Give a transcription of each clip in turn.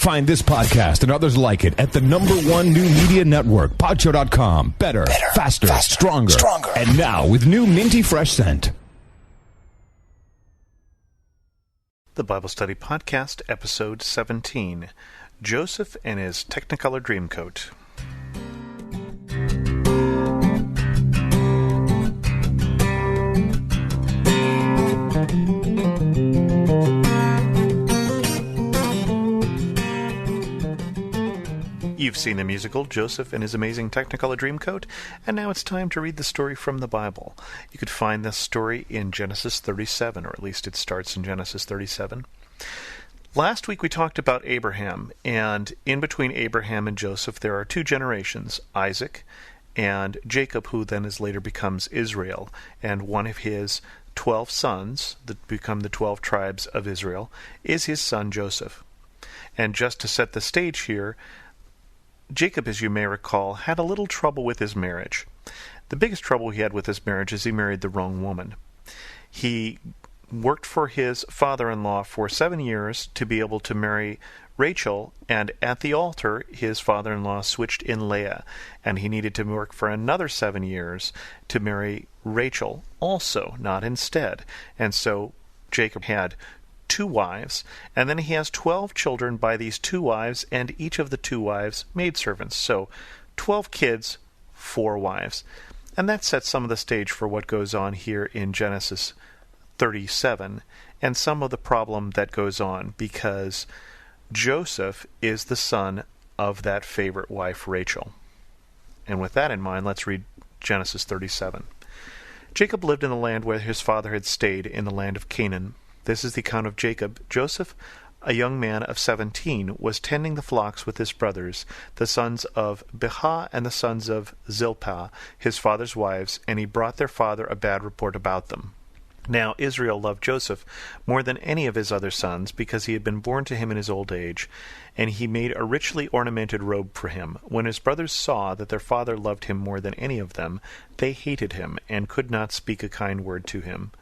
Find this podcast and others like it at the #1 new media network, Podshow.com. Better, faster, stronger. And now with new minty fresh scent. The Bible Study Podcast, Episode 17, Joseph and His Technicolor Dreamcoat. You've seen the musical Joseph and His Amazing Technicolor Dreamcoat, and now it's time to read the story from the Bible. You could find this story in Genesis 37, or at least it starts in Genesis 37. Last week we talked about Abraham, and in between Abraham and Joseph there are two generations, Isaac and Jacob, who then later becomes Israel, and one of his 12 sons, that become the 12 tribes of Israel, is his son Joseph. And just to set the stage here, Jacob, as you may recall, had a little trouble with his marriage. The biggest trouble he had with his marriage is he married the wrong woman. He worked for his father-in-law for 7 years to be able to marry Rachel, and at the altar his father-in-law switched in Leah, and he needed to work for another 7 years to marry Rachel also, not instead. And so Jacob had 2 wives, and then he has 12 children by these 2 wives, and each of the 2 wives maidservants. So 12 kids, 4 wives. And that sets some of the stage for what goes on here in Genesis 37, and some of the problem that goes on, because Joseph is the son of that favorite wife, Rachel. And with that in mind, let's read Genesis 37. Jacob lived in the land where his father had stayed, in the land of Canaan. This is the account of Jacob. Joseph, a young man of 17, was tending the flocks with his brothers, the sons of Bilhah and the sons of Zilpah, his father's wives, and he brought their father a bad report about them. Now Israel loved Joseph more than any of his other sons, because he had been born to him in his old age, and he made a richly ornamented robe for him. When his brothers saw that their father loved him more than any of them, they hated him, and could not speak a kind word to him.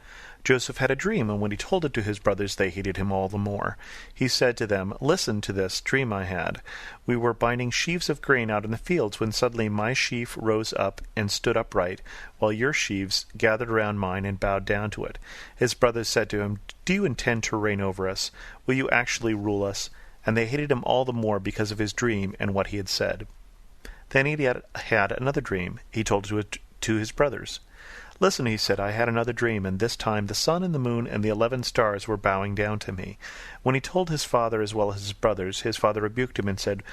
Joseph had a dream, and when he told it to his brothers, they hated him all the more. He said to them, "Listen to this dream I had. We were binding sheaves of grain out in the fields, when suddenly my sheaf rose up and stood upright, while your sheaves gathered around mine and bowed down to it." His brothers said to him, "Do you intend to reign over us? Will you actually rule us?" And they hated him all the more because of his dream and what he had said. Then he had another dream. He told it to his brothers. "Listen," he said, "I had another dream, and this time the sun and the moon and the 11 stars were bowing down to me." When he told his father as well as his brothers, his father rebuked him and said,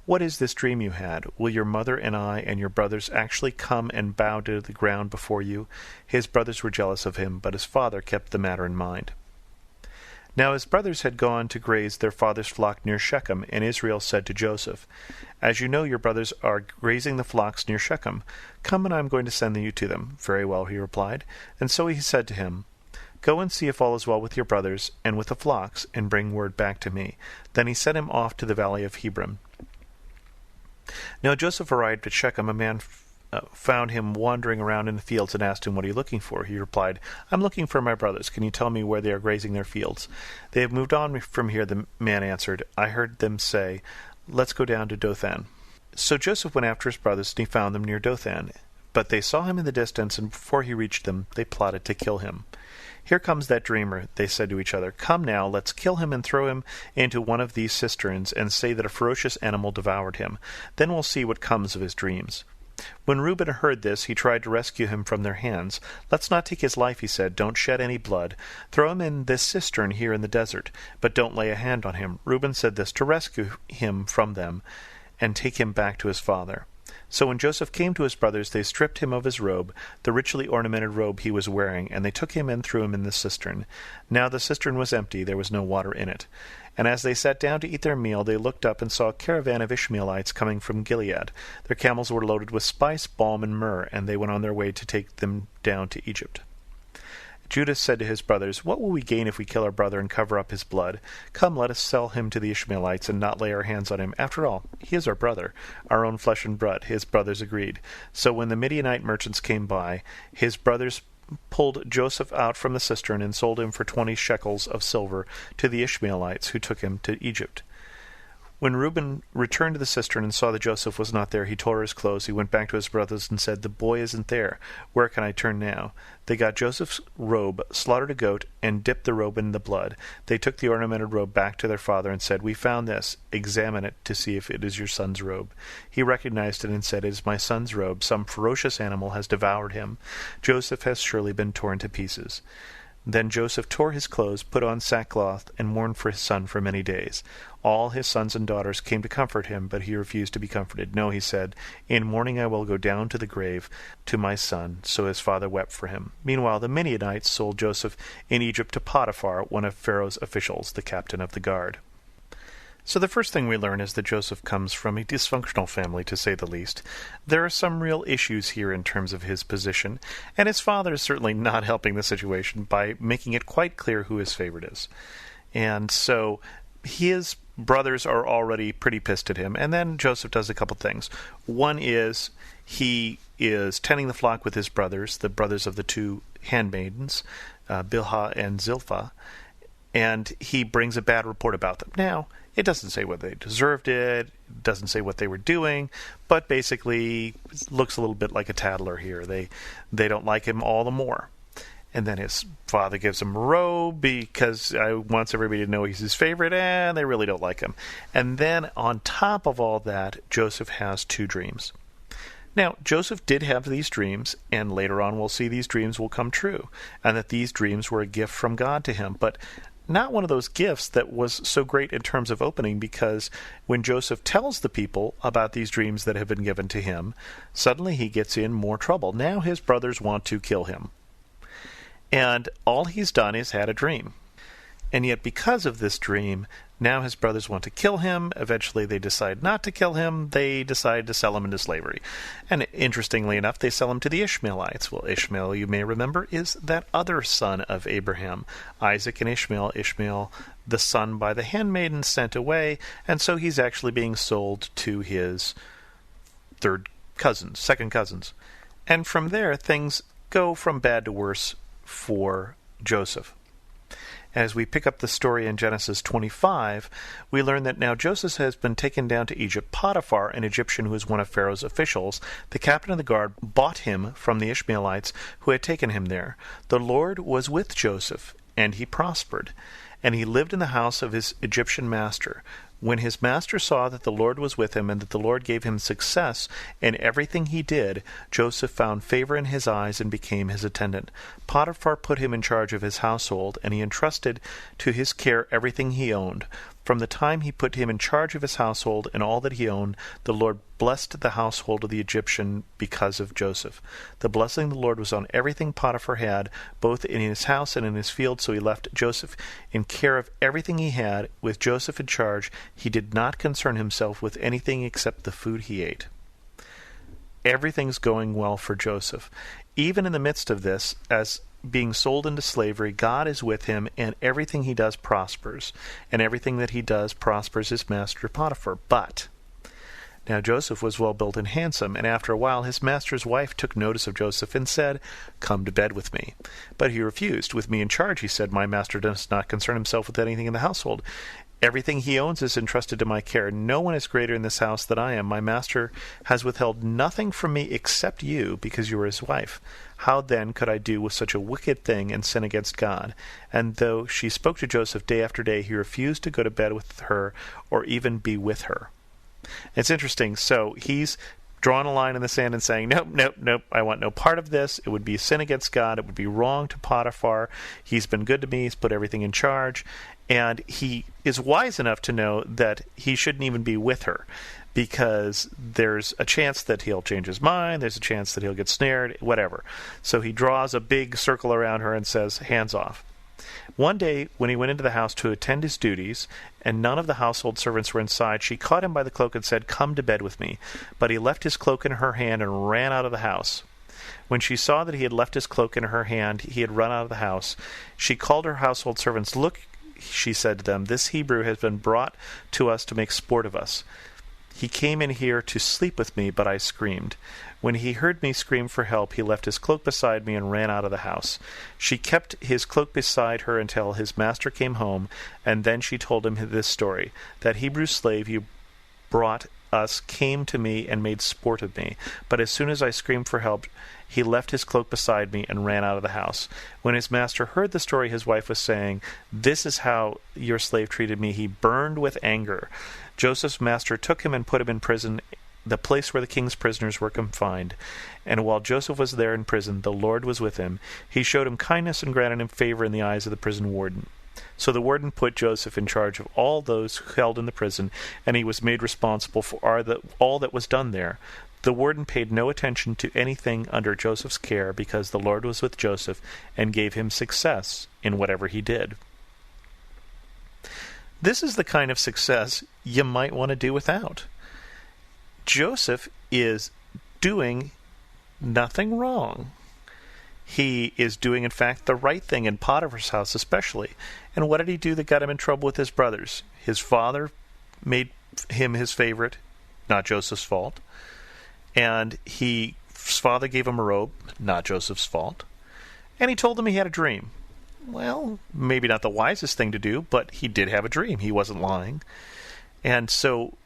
"What is this dream you had? Will your mother and I and your brothers actually come and bow to the ground before you?" His brothers were jealous of him, but his father kept the matter in mind. Now his brothers had gone to graze their father's flock near Shechem, and Israel said to Joseph, "As you know, your brothers are grazing the flocks near Shechem. Come, and I am going to send you to them." "Very well," he replied. And so he said to him, "Go and see if all is well with your brothers and with the flocks, and bring word back to me." Then he sent him off to the valley of Hebron. Now Joseph arrived at Shechem. A man found him wandering around in the fields and asked him, "What are you looking for?" He replied, "I'm looking for my brothers. Can you tell me where they are grazing their fields?" "They have moved on from here," the man answered. "I heard them say, 'Let's go down to Dothan.'" So Joseph went after his brothers, and he found them near Dothan. But they saw him in the distance, and before he reached them, they plotted to kill him. "Here comes that dreamer," they said to each other. "Come now, let's kill him and throw him into one of these cisterns, and say that a ferocious animal devoured him. Then we'll see what comes of his dreams." When Reuben heard this, he tried to rescue him from their hands. "Let's not take his life," he said. "Don't shed any blood. Throw him in this cistern here in the desert, but don't lay a hand on him." Reuben said this to rescue him from them and take him back to his father. So when Joseph came to his brothers, they stripped him of his robe, the richly ornamented robe he was wearing, and they took him and threw him in the cistern. Now the cistern was empty, there was no water in it. And as they sat down to eat their meal, they looked up and saw a caravan of Ishmaelites coming from Gilead. Their camels were loaded with spice, balm, and myrrh, and they went on their way to take them down to Egypt. Judah said to his brothers, "What will we gain if we kill our brother and cover up his blood? Come, let us sell him to the Ishmaelites and not lay our hands on him. After all, he is our brother, our own flesh and blood." His brothers agreed. So when the Midianite merchants came by, his brothers pulled Joseph out from the cistern and sold him for 20 shekels of silver to the Ishmaelites, who took him to Egypt. When Reuben returned to the cistern and saw that Joseph was not there, he tore his clothes. He went back to his brothers and said, "The boy isn't there. Where can I turn now?" They got Joseph's robe, slaughtered a goat, and dipped the robe in the blood. They took the ornamented robe back to their father and said, "We found this. Examine it to see if it is your son's robe." He recognized it and said, "It is my son's robe. Some ferocious animal has devoured him. Joseph has surely been torn to pieces." Then Joseph tore his clothes, put on sackcloth, and mourned for his son for many days. All his sons and daughters came to comfort him, but he refused to be comforted. "No," he said, "in mourning I will go down to the grave to my son." So his father wept for him. Meanwhile, the Midianites sold Joseph in Egypt to Potiphar, one of Pharaoh's officials, the captain of the guard. So the first thing we learn is that Joseph comes from a dysfunctional family, to say the least. There are some real issues here in terms of his position, and his father is certainly not helping the situation by making it quite clear who his favorite is. And so his brothers are already pretty pissed at him, and then Joseph does a couple things. One is he is tending the flock with his brothers, the brothers of the two handmaidens, Bilhah and Zilpah, and he brings a bad report about them. Now, it doesn't say whether they deserved it, doesn't say what they were doing, but basically looks a little bit like a tattler here. They don't like him all the more. And then his father gives him a robe because he wants everybody to know he's his favorite, and they really don't like him. And then on top of all that, Joseph has two dreams. Now, Joseph did have these dreams, and later on we'll see these dreams will come true, and that these dreams were a gift from God to him. But not one of those gifts that was so great in terms of opening, because when Joseph tells the people about these dreams that have been given to him, suddenly he gets in more trouble. Now his brothers want to kill him. And all he's done is had a dream. And yet because of this dream, now his brothers want to kill him. Eventually they decide not to kill him. They decide to sell him into slavery. And interestingly enough, they sell him to the Ishmaelites. Well, Ishmael, you may remember, is that other son of Abraham. Isaac and Ishmael. Ishmael, the son by the handmaiden, sent away. And so he's actually being sold to his second cousins. And from there, things go from bad to worse for Joseph. As we pick up the story in Genesis 25, we learn that now Joseph has been taken down to Egypt. Potiphar, an Egyptian who was one of Pharaoh's officials, the captain of the guard, bought him from the Ishmaelites who had taken him there. The Lord was with Joseph, and he prospered, and he lived in the house of his Egyptian master. When his master saw that the Lord was with him and that the Lord gave him success in everything he did, Joseph found favor in his eyes and became his attendant. Potiphar put him in charge of his household, and he entrusted to his care everything he owned. From the time he put him in charge of his household and all that he owned, the Lord blessed the household of the Egyptian because of Joseph. The blessing of the Lord was on everything Potiphar had, both in his house and in his field, so he left Joseph in care of everything he had. With Joseph in charge, he did not concern himself with anything except the food he ate. Everything's going well for Joseph. Even in the midst of this, as being sold into slavery, God is with him, and everything he does prospers, and everything that he does prospers his master Potiphar. But now Joseph was well built and handsome, and after a while his master's wife took notice of Joseph and said, "Come to bed with me." But he refused. "With me in charge," he said, "my master does not concern himself with anything in the household. Everything he owns is entrusted to my care. No one is greater in this house than I am. My master has withheld nothing from me except you, because you are his wife. How then could I do with such a wicked thing and sin against God?" And though she spoke to Joseph day after day, he refused to go to bed with her or even be with her. It's interesting. So he's drawn a line in the sand and saying, nope, I want no part of this. It would be sin against God. It would be wrong to Potiphar. He's been good to me. He's put everything in charge. And he is wise enough to know that he shouldn't even be with her, because there's a chance that he'll change his mind, there's a chance that he'll get snared, whatever. So he draws a big circle around her and says, "Hands off." One day, when he went into the house to attend his duties, and none of the household servants were inside, she caught him by the cloak and said, "Come to bed with me." But he left his cloak in her hand and ran out of the house. When she saw that he had left his cloak in her hand, he had run out of the house. She called her household servants. "Look," she said to them, "this Hebrew has been brought to us to make sport of us." He came in here to sleep with me, but I screamed. When he heard me scream for help, he left his cloak beside me and ran out of the house. She kept his cloak beside her until his master came home, and then she told him this story. That Hebrew slave you brought us came to me and made sport of me. But as soon as I screamed for help, he left his cloak beside me and ran out of the house. When his master heard the story his wife was saying, "This is how your slave treated me," he burned with anger. Joseph's master took him and put him in prison, the place where the king's prisoners were confined. And while Joseph was there in prison, the Lord was with him. He showed him kindness and granted him favor in the eyes of the prison warden. So the warden put Joseph in charge of all those held in the prison, and he was made responsible for all that was done there. The warden paid no attention to anything under Joseph's care, because the Lord was with Joseph and gave him success in whatever he did. This is the kind of success you might want to do without. Joseph is doing nothing wrong. He is doing, in fact, the right thing in Potiphar's house especially. And what did he do that got him in trouble with his brothers? His father made him his favorite, not Joseph's fault. And his father gave him a robe, not Joseph's fault. And he told him he had a dream. Well, maybe not the wisest thing to do, but he did have a dream. He wasn't lying. And so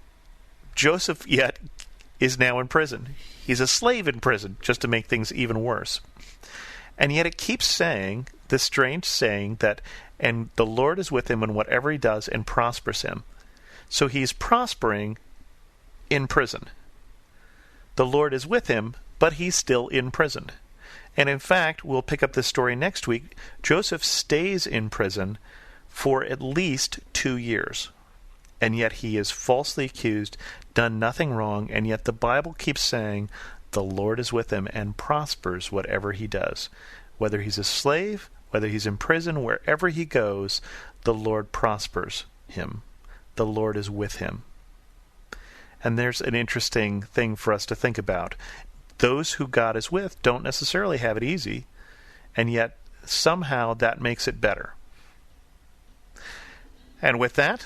Joseph yet is now in prison. He's a slave in prison, just to make things even worse. And yet it keeps saying, this strange saying that, and the Lord is with him in whatever he does and prospers him. So he's prospering in prison. The Lord is with him, but he's still in prison. And in fact, we'll pick up this story next week. Joseph stays in prison for at least 2 years. And yet he is falsely accused, done nothing wrong, and yet the Bible keeps saying the Lord is with him and prospers whatever he does. Whether he's a slave, whether he's in prison, wherever he goes, the Lord prospers him. The Lord is with him. And there's an interesting thing for us to think about. Those who God is with don't necessarily have it easy, and yet somehow that makes it better. And with that,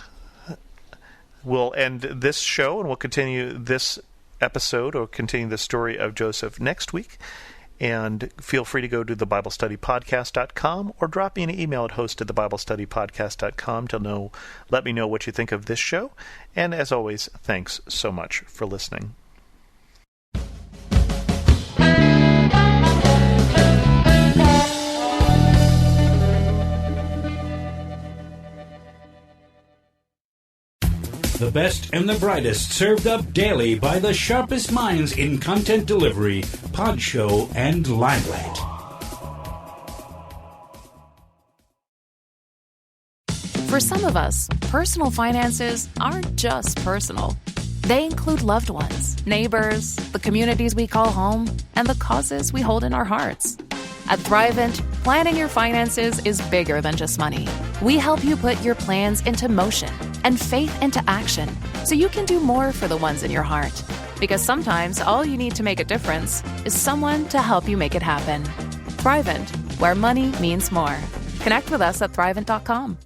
we'll end this show, and we'll continue this episode, or continue the story of Joseph next week. And feel free to go to thebiblestudypodcast.com or drop me an email at host@thebiblestudypodcast.com to let me know what you think of this show. And as always, thanks so much for listening. The best and the brightest served up daily by the sharpest minds in content delivery, pod show, and limelight. For some of us, personal finances aren't just personal. They include loved ones, neighbors, the communities we call home, and the causes we hold in our hearts. At Thrivent, planning your finances is bigger than just money. We help you put your plans into motion and faith into action so you can do more for the ones in your heart. Because sometimes all you need to make a difference is someone to help you make it happen. Thrivent, where money means more. Connect with us at Thrivent.com.